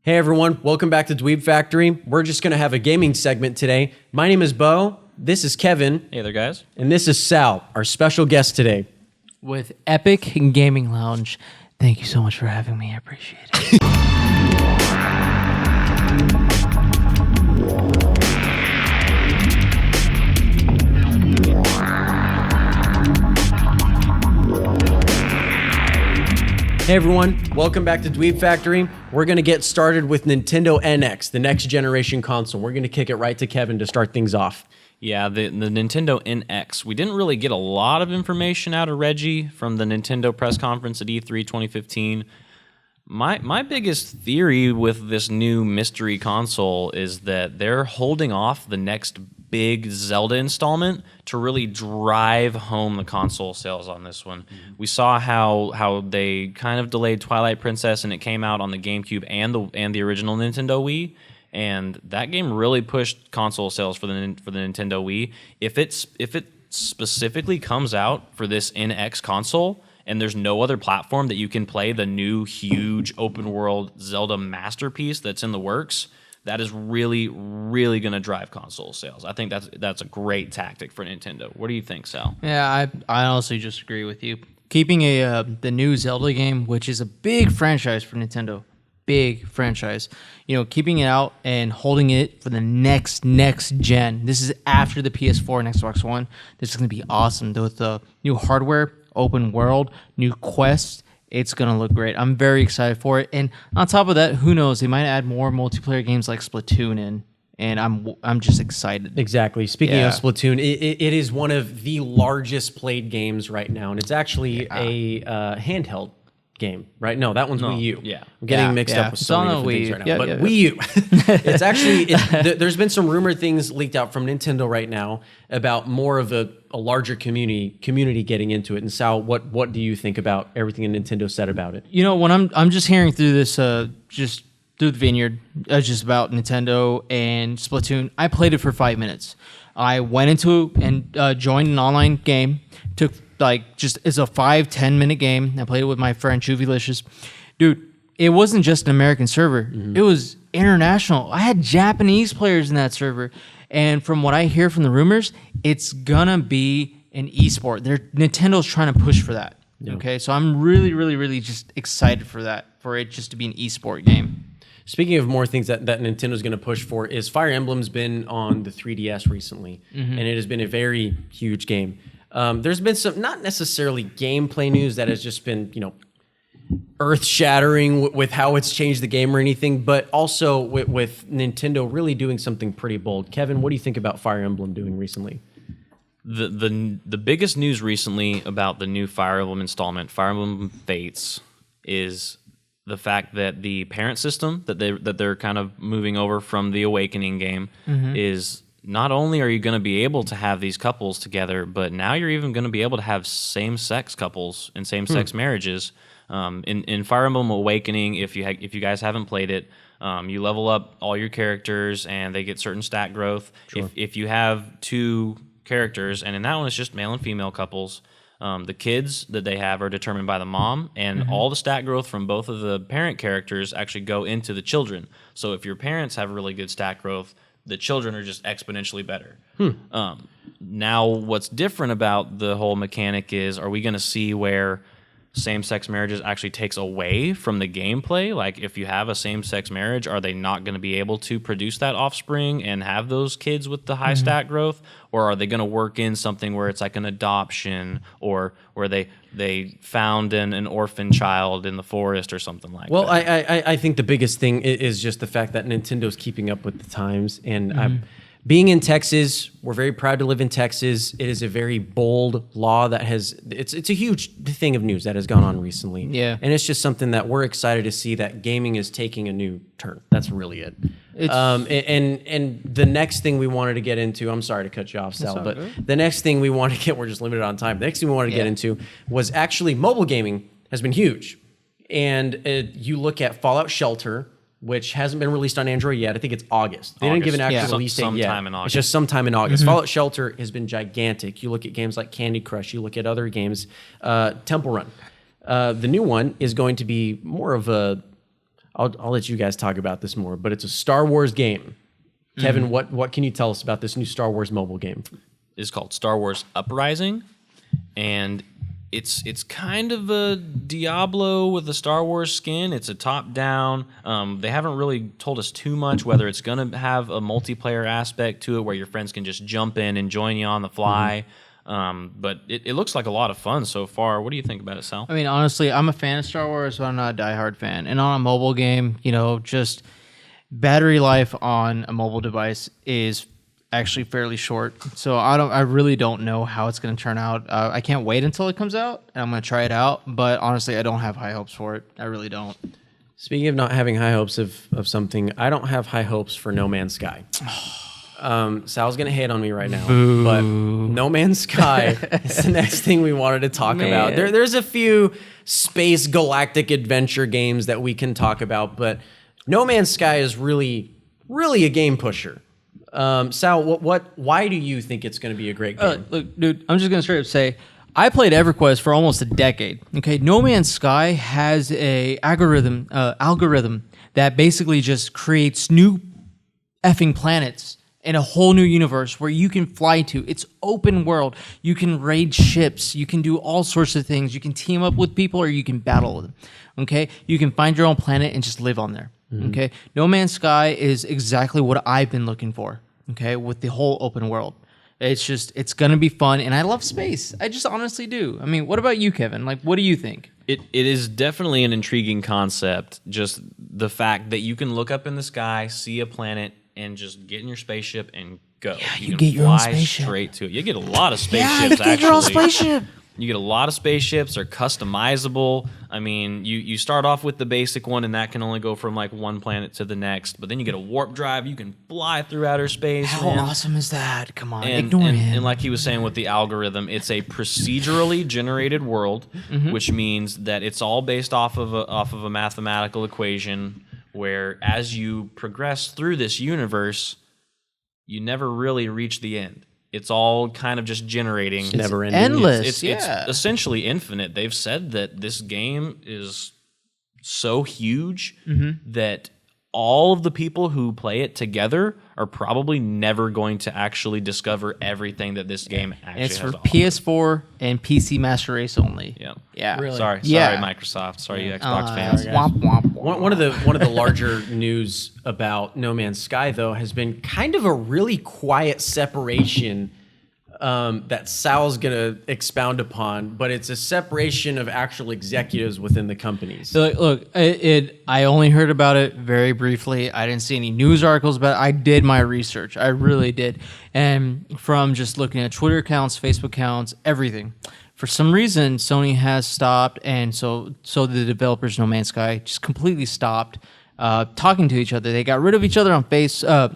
Hey everyone, welcome back to Dweeb Factory. We're just going to have a gaming segment today. My name is Bo, this is Kevin. Hey there, guys. And this is Sal, our special guest today. With Epic Gaming Lounge. Thank you so much for having me. I appreciate it. Hey everyone, welcome back to Dweeb Factory. We're going to get started with Nintendo NX, the next generation console. We're going to kick it right to Kevin to start things off. Yeah, the Nintendo NX. We didn't really get a lot of information out of Reggie from the Nintendo press conference at E3 2015. My biggest theory with this new mystery console is that they're holding off the next big Zelda installment to really drive home the console sales on this one. Mm-hmm. We saw how they kind of delayed Twilight Princess and it came out on the GameCube and the original Nintendo Wii, and that game really pushed console sales for the Nintendo Wii. If it specifically comes out for this NX console and there's no other platform that you can play the new huge open world Zelda masterpiece that's in the works, that is really, really going to drive console sales. I think that's a great tactic for Nintendo. What do you think, Sal? Yeah, I honestly just agree with you. Keeping the new Zelda game, which is a big franchise for Nintendo, big franchise, keeping it out and holding it for the next gen. This is after the PS4 and Xbox One. This is going to be awesome with the new hardware, open world, new quests. It's going to look great. I'm very excited for it. And on top of that, who knows? They might add more multiplayer games like Splatoon in. And I'm just excited. Exactly. Speaking of Splatoon, it is one of the largest played games right now. And it's actually a handheld game, right? No, that one's Wii U. Yeah. I'm getting mixed up with so many different things right now. But Wii U. It's actually, there's been some rumored things leaked out from Nintendo right now about more of a larger community getting into it. And Sal, what do you think about everything that Nintendo said about it? When I'm just hearing through this, just through the vineyard, just about Nintendo and Splatoon, I played it for 5 minutes. I went into and joined an online game, took it's a 5-10 minute game. I played it with my friend Juvilicious. Dude, it wasn't just an American server. Mm-hmm. It was international. I had Japanese players in that server. And from what I hear from the rumors, it's gonna be an esport. Nintendo's trying to push for that. Yeah. Okay, so I'm really, really, really just excited for that, for it just to be an esport game. Speaking of more things that Nintendo's going to push for, is Fire Emblem's been on the 3DS recently, and it has been a very huge game. There's been some, not necessarily gameplay news that has just been, earth-shattering with how it's changed the game or anything, but also with Nintendo really doing something pretty bold. Kevin, what do you think about Fire Emblem doing recently? The biggest news recently about the new Fire Emblem installment, Fire Emblem Fates, is the fact that the parent system that they're kind of moving over from the Awakening game is, not only are you going to be able to have these couples together, but now you're even going to be able to have same-sex couples and same-sex marriages. In Fire Emblem Awakening, if you guys haven't played it, you level up all your characters and they get certain stat growth. Sure. If you have two characters, and in that one it's just male and female couples, the kids that they have are determined by the mom, and all the stat growth from both of the parent characters actually go into the children. So if your parents have really good stat growth, the children are just exponentially better. Now, what's different about the whole mechanic is, are we going to see where same-sex marriages actually takes away from the gameplay? Like, if you have a same-sex marriage, are they not going to be able to produce that offspring and have those kids with the high stat growth? Or are they going to work in something where it's like an adoption, or where they found an orphan child in the forest or something like that? Well, I think the biggest thing is just the fact that Nintendo's keeping up with the times. And being in Texas, we're very proud to live in Texas. It is a very bold law that it's a huge thing of news that has gone on recently. Yeah. And it's just something that we're excited to see, that gaming is taking a new turn. That's really it. And the next thing we wanted to get into, I'm sorry to cut you off, Sal, but the next thing we want to get, we're just limited on time. The next thing we wanted to get into was actually mobile gaming has been huge. And you look at Fallout Shelter, which hasn't been released on Android yet. I think it's August. They didn't give an actual release date yet. Sometime in August. It's just sometime in August. Fallout Shelter has been gigantic. You look at games like Candy Crush. You look at other games, Temple Run. The new one is going to be more of a I'll let you guys talk about this more, but it's a Star Wars game. Kevin, what can you tell us about this new Star Wars mobile game? It's called Star Wars Uprising, and it's kind of a Diablo with a Star Wars skin. It's a top-down. They haven't really told us too much whether it's going to have a multiplayer aspect to it where your friends can just jump in and join you on the fly. But it looks like a lot of fun so far. What do you think about it, Sal? I mean, honestly, I'm a fan of Star Wars, but I'm not a diehard fan. And on a mobile game, just battery life on a mobile device is actually fairly short. So I really don't know how it's going to turn out. I can't wait until it comes out, and I'm going to try it out. But honestly, I don't have high hopes for it. I really don't. Speaking of not having high hopes of something, I don't have high hopes for No Man's Sky. Sal's gonna hate on me right now, but No Man's Sky is the next thing we wanted to talk about. There's a few space galactic adventure games that we can talk about, but No Man's Sky is really a game pusher. Sal, why do you think it's going to be a great game? Look, dude, I'm just gonna straight up say, I played EverQuest for almost a decade. Okay, No Man's Sky has a algorithm that basically just creates new effing planets in a whole new universe where you can fly to. It's open world. You can raid ships. You can do all sorts of things. You can team up with people or you can battle with them. Okay? You can find your own planet and just live on there. Okay? No Man's Sky is exactly what I've been looking for. Okay? With the whole open world. It's going to be fun, and I love space. I just honestly do. I mean, what about you, Kevin? Like, what do you think? It is definitely an intriguing concept. Just the fact that you can look up in the sky, see a planet, and just get in your spaceship and go. Yeah, you can get your own fly spaceship. straight to it. You get a lot of Yeah, spaceships, you get actually. your own spaceship. You get a lot of spaceships. They're customizable. I mean, you start off with the basic one, and that can only go from like one planet to the next. But then you get a warp drive. You can fly through outer space. How man. awesome is that? Come on, And, ignore and, him. and like he was saying with the algorithm, it's a procedurally generated world, which means that it's all based off of a mathematical equation where as you progress through this universe, you never really reach the end. It's all kind of just generating. It's never ending. endless. It's essentially infinite. They've said that this game is so huge that all of the people who play it together are probably never going to actually discover everything that this game actually It's has for to offer. PS4 and PC Master Race only. Yeah. Yeah. Really? Sorry, Yeah. Microsoft. Sorry, you Xbox fans. Womp, womp, womp. One of the larger news about No Man's Sky, though, has been kind of a really quiet separation that Sal's gonna expound upon, but it's a separation of actual executives within the companies. So, look, I only heard about it very briefly. I didn't see any news articles about it. I did my research. I really did. And from just looking at Twitter accounts, Facebook accounts, everything. For some reason, Sony has stopped, and so the developers, No Man's Sky, just completely stopped talking to each other. They got rid of each other on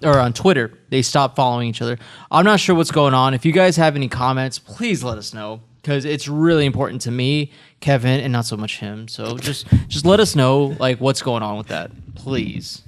or on Twitter. They stopped following each other. I'm not sure what's going on. If you guys have any comments, please let us know, because it's really important to me, Kevin, and not so much him. So just let us know like what's going on with that, please.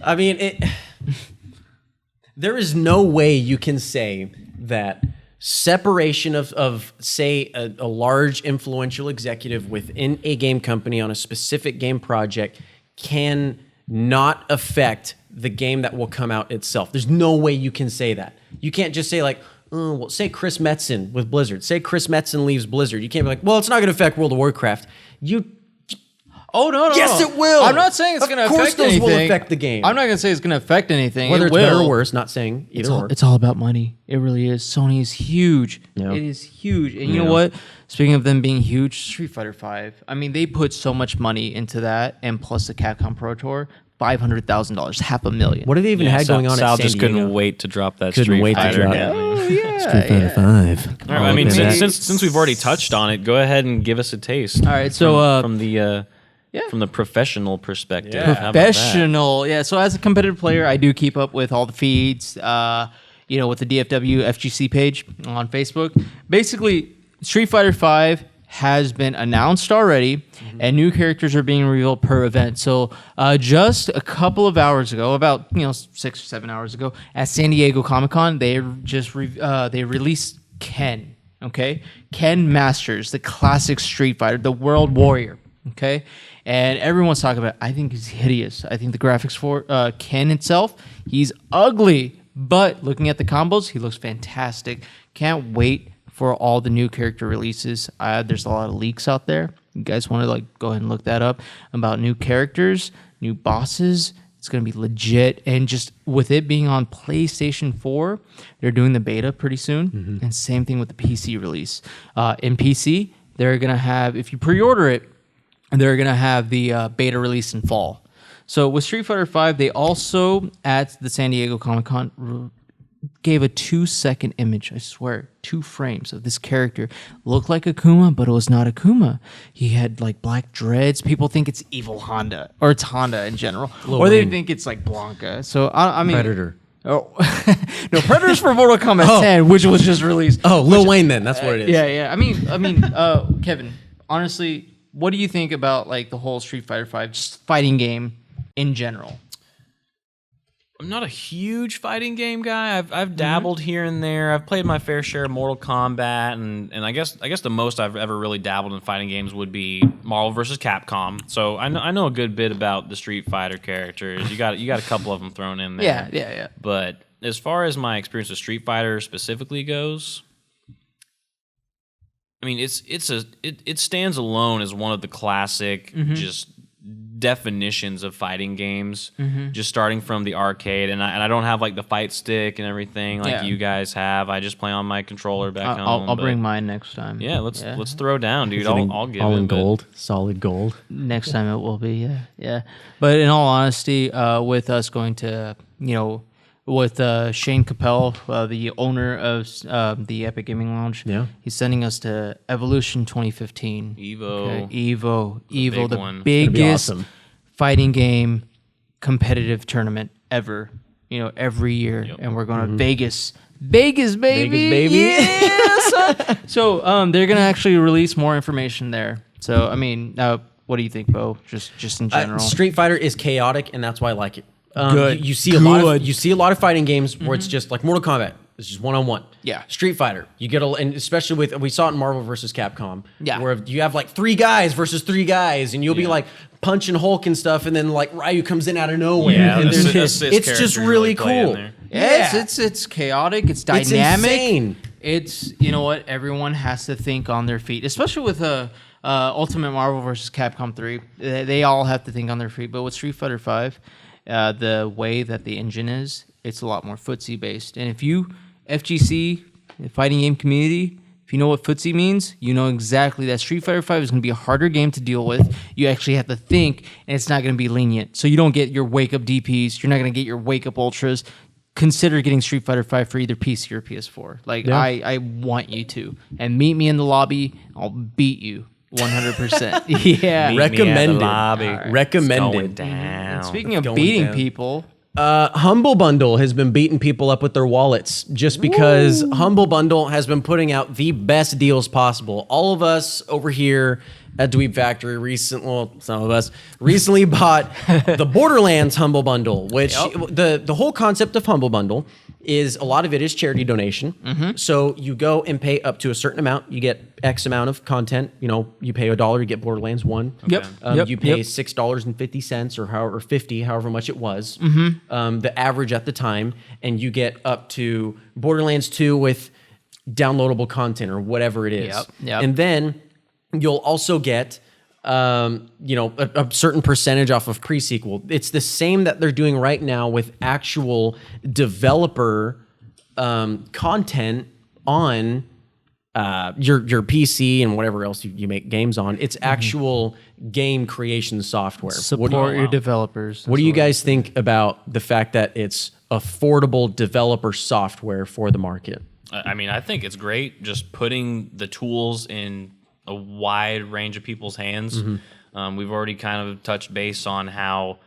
I mean, there is no way you can say that separation of say, a large influential executive within a game company on a specific game project can not affect the game that will come out itself. There's no way you can say that. You can't just say like, oh, well, say Chris Metzen with Blizzard. Say Chris Metzen leaves Blizzard. You can't be like, well, it's not going to affect World of Warcraft. Oh no! Yes, it will. I'm not saying it's Of going to course affect those anything. will affect the game. I'm not going to say it's going to affect anything. Whether it it's will. better or worse, not saying either or. It's all about money. It really is. Sony is huge. Yeah. It is huge. And you know what? Speaking of them being huge, Street Fighter V. I mean, they put so much money into that, and plus the Capcom Pro Tour, $500,000, $500,000. What do they even had going on Sal at San just Diego? couldn't wait to drop that Couldn't Street wait to Fighter. drop it. Oh yeah. Street Fighter 5. All right, I mean, since we've already touched on it, go ahead and give us a taste. All right, so from the professional perspective. Yeah. How about that? Professional, yeah. So as a competitive player, I do keep up with all the feeds. With the DFW FGC page on Facebook. Basically, Street Fighter V has been announced already, and new characters are being revealed per event. So just a couple of hours ago, about 6 or 7 hours ago, at San Diego Comic-Con, they released Ken. Okay, Ken Masters, the classic Street Fighter, the World Warrior. Okay, and everyone's talking about it. I think he's hideous. I think the graphics for Ken itself, he's ugly, but looking at the combos, he looks fantastic. Can't wait for all the new character releases. There's a lot of leaks out there. You guys want to like go ahead and look that up about new characters, new bosses. It's going to be legit. And just with it being on PlayStation 4, they're doing the beta pretty soon. And same thing with the PC release. In PC, they're going to have, if you pre-order it, they're going to have the beta release in fall. So with Street Fighter V, they also, at the San Diego Comic-Con, gave a 2-second image, I swear, 2 frames of this character. Looked like Akuma, but it was not Akuma. He had like black dreads. People think it's Evil Honda, or it's Honda in general. Or they think it's like Blanca. So I mean, Predator. Oh, no, Predator's for Mortal Kombat 10, which was just released. Oh, Lil Wayne then. That's what it is. Yeah. I mean, Kevin, honestly, what do you think about like the whole Street Fighter V just fighting game in general? I'm not a huge fighting game guy. I've dabbled here and there. I've played my fair share of Mortal Kombat, and I guess the most I've ever really dabbled in fighting games would be Marvel vs. Capcom. So I know a good bit about the Street Fighter characters. You got a couple of them thrown in there. Yeah. But as far as my experience with Street Fighter specifically goes, I mean it stands alone as one of the classic just definitions of fighting games, just starting from the arcade, and I don't have like the fight stick and everything like you guys have. I just play on my controller back home. I'll bring mine next time. Yeah, let's throw down, dude. I'll give all it in gold, solid gold. Next time it will be, yeah. But in all honesty, with us going to, with Shane Capel, the owner of the Epic Gaming Lounge, he's sending us to Evolution 2015. Evo, the biggest fighting game competitive tournament ever. Every year, and we're going to Vegas, baby. Yeah, so they're gonna actually release more information there. So I mean, what do you think, Bo? Just in general, Street Fighter is chaotic, and that's why I like it. Good. You see a lot of fighting games where it's just like Mortal Kombat. It's just one-on-one. Yeah. Street Fighter, you get and especially we saw it in Marvel vs. Capcom. Yeah. Where you have like 3 guys versus 3 guys, and you'll be like punching Hulk and stuff, and then like Ryu comes in out of nowhere. Yeah, and it's just really cool. Yeah, it's chaotic. It's dynamic. It's insane. It's what everyone has to think on their feet, especially with Ultimate Marvel vs. Capcom 3. They all have to think on their feet, but with Street Fighter 5. The way that the engine is, it's a lot more footsie based. And if you, FGC, the fighting game community, if you know what footsie means, you know exactly that Street Fighter 5 is going to be a harder game to deal with. You actually have to think, and it's not going to be lenient. So you don't get your wake up DPs. You're not going to get your wake up ultras. Consider getting Street Fighter 5 for either PC or PS4. I want you to. And meet me in the lobby. I'll beat you. 100%. Yeah. Recommended. Right. Recommended. And speaking of beating people, Humble Bundle has been beating people up with their wallets just because Humble Bundle has been putting out the best deals possible. All of us over here at Dweeb Factory some of us recently bought the Borderlands Humble Bundle, which the whole concept of Humble Bundle is a lot of it is charity donation. So you go and pay up to a certain amount, you get X amount of content. You pay $1, you get Borderlands 1. You pay $6.50 or $50, however much it was, the average at the time, and you get up to Borderlands 2 with downloadable content or whatever it is. And then you'll also get a certain percentage off of pre-sequel. It's the same that they're doing right now with actual developer content on your PC and whatever else you make games on. It's actual game creation software. Support your developers. What do you guys think about the fact that it's affordable developer software for the market? I mean, I think it's great just putting the tools in a wide range of people's hands. We've already kind of touched base on how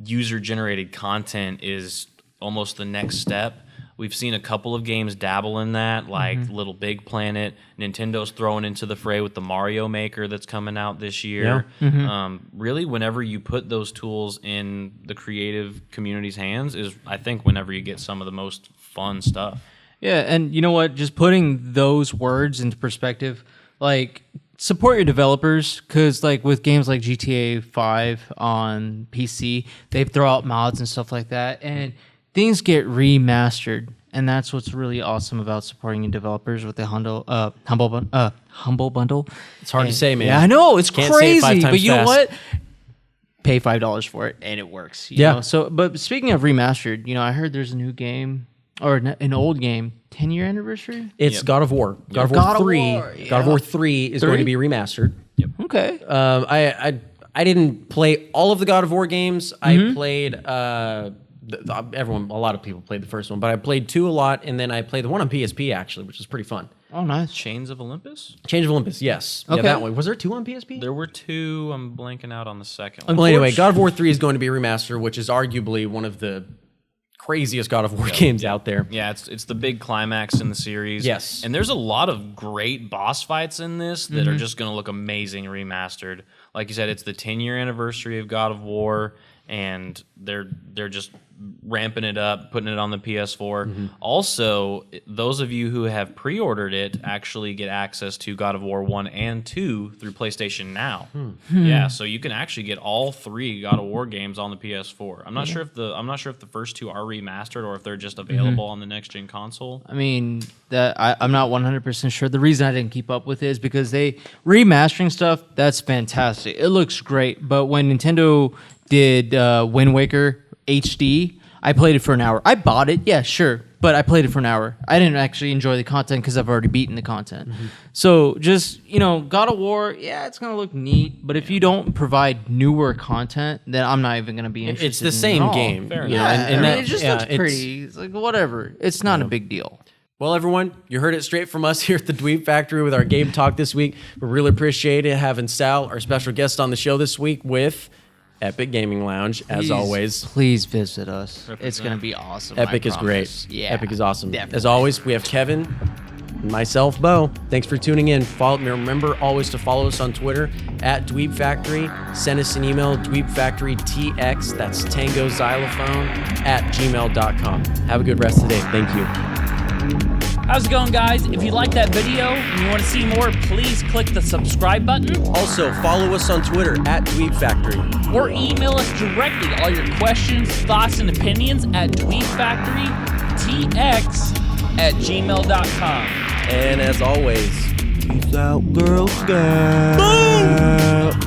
user-generated content is almost the next step. We've seen a couple of games dabble in that, like Little Big Planet. Nintendo's throwing into the fray with the Mario Maker that's coming out this year. Really, whenever you put those tools in the creative community's hands is, I think, whenever you get some of the most fun stuff. Yeah, and you know what? Just putting those words into perspective, like support your developers, because like with games like GTA 5 on PC, they throw out mods and stuff like that, and things get remastered. And that's what's really awesome about supporting your developers with the humble bundle. It's hard to say, man. Yeah, I know, it's Can't say it 5 crazy, times but you know fast. what? Pay $5 for it, and it works. You Yeah. know? So, but speaking of remastered, I heard there's a new game or an old game, 10-year anniversary. It's God of War. God of War God of 3. War, God of yeah. War 3 is going to be remastered. Okay. I didn't play all of the God of War games. I played a lot of people played the first one, but I played 2 a lot, and then I played the one on PSP actually, which was pretty fun. Oh, nice. Chains of Olympus? Chains of Olympus, yes. Yeah, Okay. that one. Was there 2 on PSP? There were 2. I'm blanking out on the second one. Well, anyway, God of War 3 is going to be remastered, which is arguably one of the craziest God of War games out there. Yeah, it's the big climax in the series. Yes. And there's a lot of great boss fights in this that are just going to look amazing remastered. Like you said, it's the 10-year anniversary of God of War, and they're just ramping it up, putting it on the PS4. Also, those of you who have pre-ordered it actually get access to God of War 1 and 2 through PlayStation Now. Yeah, so you can actually get all 3 God of War games on the PS4. I'm not sure if the first 2 are remastered or if they're just available on the next gen console. I mean, I'm not 100% sure. The reason I didn't keep up with it is because they remastering stuff. That's fantastic. It looks great. But when Nintendo did Wind Waker HD, I played it for an hour. I bought it, yeah, sure, but I played it for an hour. I didn't actually enjoy the content because I've already beaten the content. So just, God of War, yeah, it's going to look neat, but if you don't provide newer content, then I'm not even going to be interested. It's the in same it at all. game. Fair you know, enough. and that, it just yeah, looks pretty. It's like, whatever. It's not a big deal. Well, everyone, you heard it straight from us here at the Dweeb Factory with our Game Talk this week. We really appreciate it having Sal, our special guest, on the show this week with Epic Gaming Lounge, as always. Please visit us. It's going to be awesome. Epic I is promise. great. Yeah, Epic is awesome. definitely. As always, we have Kevin, and myself, Bo. Thanks for tuning in. Remember always to follow us on Twitter at Dweeb Factory. Send us an email, dweebfactorytx, that's Tango Xylophone, @gmail.com. Have a good rest of the day. Thank you. How's it going, guys? If you like that video and you want to see more, please click the subscribe button Also, follow us on Twitter at Dweeb Factory. or email us directly all your questions, thoughts, and opinions at dweebfactorytx@gmail.com. And as always, peace out, Girl Scout. Boom!